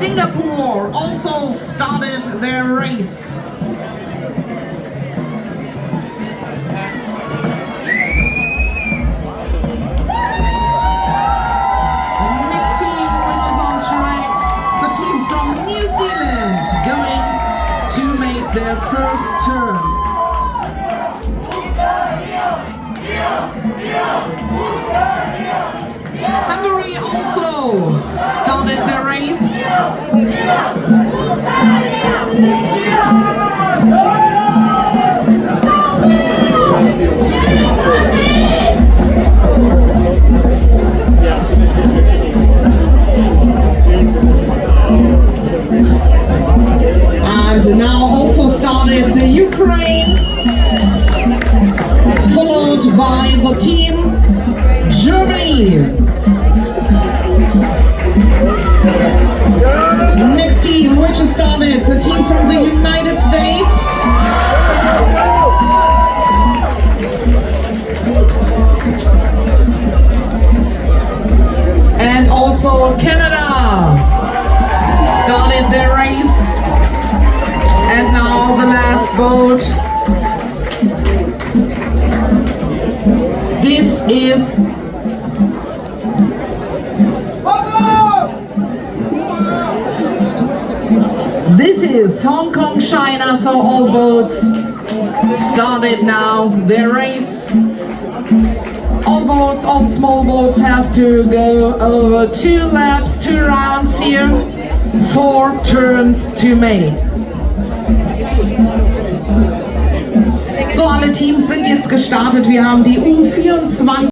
Singapore also started their race. The next team which is on track, the team from New Zealand, going to make their first turn. Hungary also started their race. And now also started the Ukraine, followed by the team Germany. Next team which has started, the team from the United States. And also Canada started their race. And now the last boat. This is Hong Kong, China, so all boats started now their race. All boats, all small boats have to go over 2 laps, 2 rounds here, 4 turns to make. So, alle Teams sind jetzt gestartet. Wir haben die U24